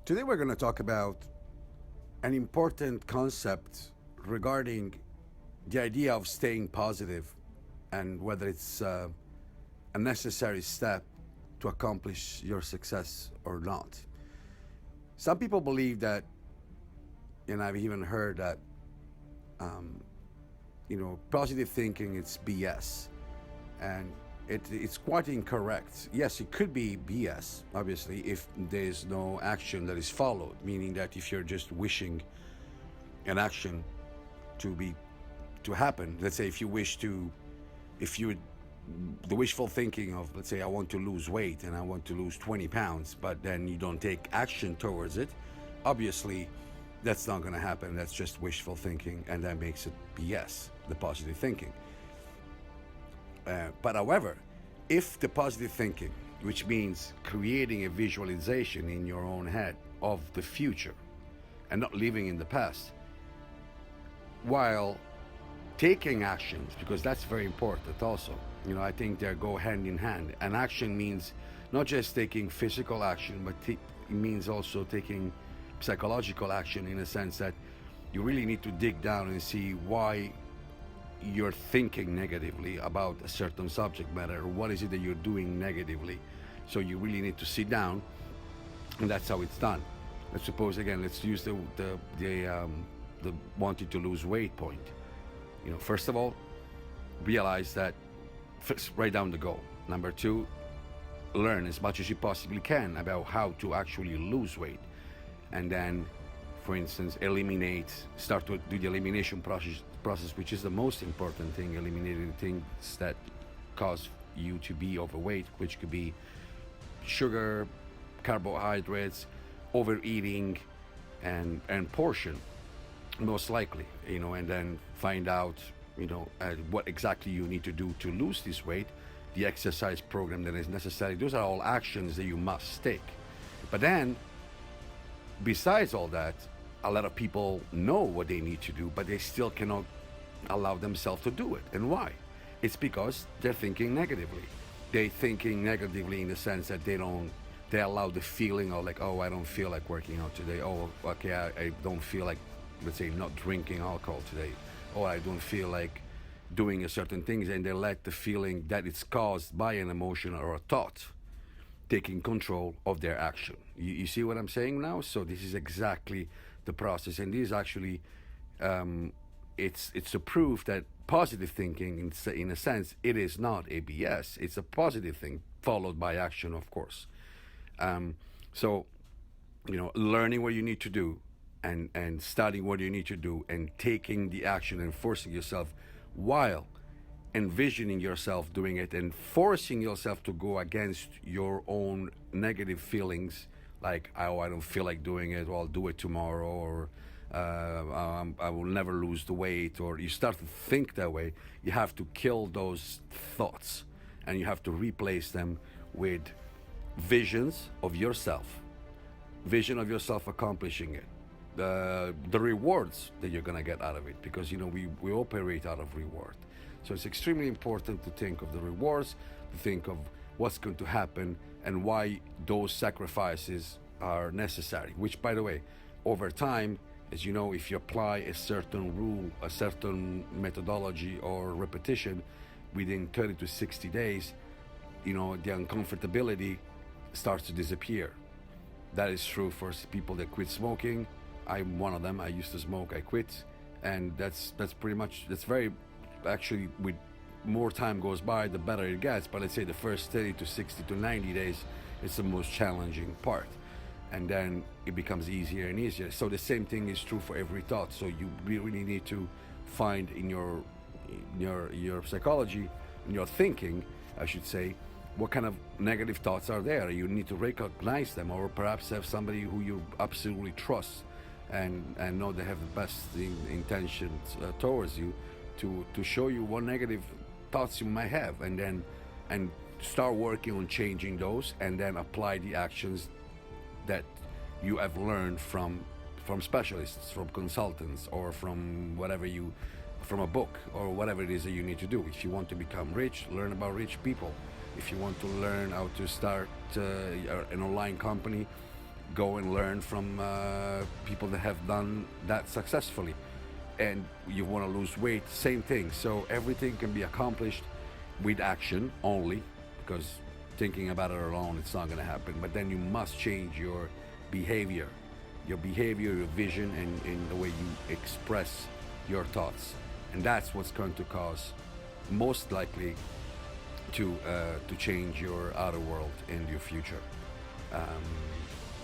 Today we're going to talk about an important concept regarding the idea of staying positive and whether it's a necessary step to accomplish your success or not. Some people believe that, and I've even heard that, um, positive thinking it's BS, and it's quite incorrect. Yes, it could be BS, obviously, if there's no action that is followed, meaning that if you're just wishing an action to be to happen, let's say if you wish to, if you the wishful thinking of, let's say, I want to lose weight and I want to lose 20 pounds, but then you don't take action towards it, obviously that's not going to happen. That's just wishful thinking, and that makes it BS, the positive thinking. But however, if the positive thinking, which means creating a visualization in your own head of the future and not living in the past, while taking actions, because that's very important also. I think they go hand in hand. And action means not just taking physical action, but it means also taking psychological action, in a sense that you really need to dig down and see why you're thinking negatively about a certain subject matter, or what is it that you're doing negatively. So you really need to sit down, and that's how it's done. Let's suppose, again, let's use the wanting to lose weight point. First of all, realize that, first, write down the goal. Number two, learn as much as you possibly can about how to actually lose weight. And then, for instance, start to do the elimination process, which is the most important thing, eliminating things that cause you to be overweight, which could be sugar, carbohydrates, overeating, and portion, most likely, and then find out, what exactly you need to do to lose this weight, the exercise program that is necessary. Those are all actions that you must take. But then, besides all that, a lot of people know what they need to do, but they still cannot allow themselves to do it. And why? It's because they're thinking negatively. They're thinking negatively in the sense that they allow the feeling of like, oh, I don't feel like working out today. Oh, okay, I don't feel like, let's say, not drinking alcohol today. Oh, I don't feel like doing a certain things, and they let the feeling that it's caused by an emotion or a thought taking control of their action. You see what I'm saying now? So this is exactly the process, and this is actually it's a proof that positive thinking, in a sense, it is not ABS. It's a positive thing followed by action, of course. So learning what you need to do, and studying what you need to do, and taking the action and forcing yourself while envisioning yourself doing it, and forcing yourself to go against your own negative feelings, like, oh, I don't feel like doing it, or I'll do it tomorrow, or I will never lose the weight, or you start to think that way. You have to kill those thoughts, and you have to replace them with visions of yourself, accomplishing it, the rewards that you're gonna get out of it, because we operate out of reward. So it's extremely important to think of the rewards, to think of what's going to happen, and why those sacrifices are necessary. Which, by the way, over time, as you know, if you apply a certain rule, a certain methodology or repetition within 30 to 60 days, the uncomfortability starts to disappear. That is true for people that quit smoking. I'm one of them. I used to smoke, I quit, and that's very, actually, with more time goes by, the better it gets. But let's say the first 30 to 60 to 90 days is the most challenging part, and then it becomes easier and easier. So the same thing is true for every thought. So you really need to find in your psychology, in your thinking, I should say, what kind of negative thoughts are there. You need to recognize them, or perhaps have somebody who you absolutely trust and know they have the best intentions towards you, to show you what negative thoughts you might have, and start working on changing those, and then apply the actions that you have learned from specialists, from consultants, or from a book, or whatever it is that you need to do. If you want to become rich, learn about rich people. If you want to learn how to start an online company, go and learn from people that have done that successfully. And you want to lose weight, same thing. So everything can be accomplished with action only, because thinking about it alone, it's not going to happen. But then you must change your behavior, your vision, and in the way you express your thoughts. And that's what's going to cause, most likely, to change your outer world and your future.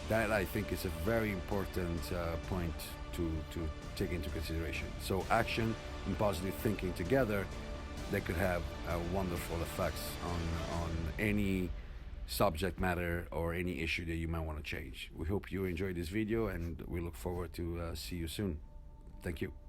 That, I think, is a very important point to take into consideration. So action and positive thinking together, they could have wonderful effects on any subject matter or any issue that you might want to change. We hope you enjoyed this video, and we look forward to see you soon. Thank you.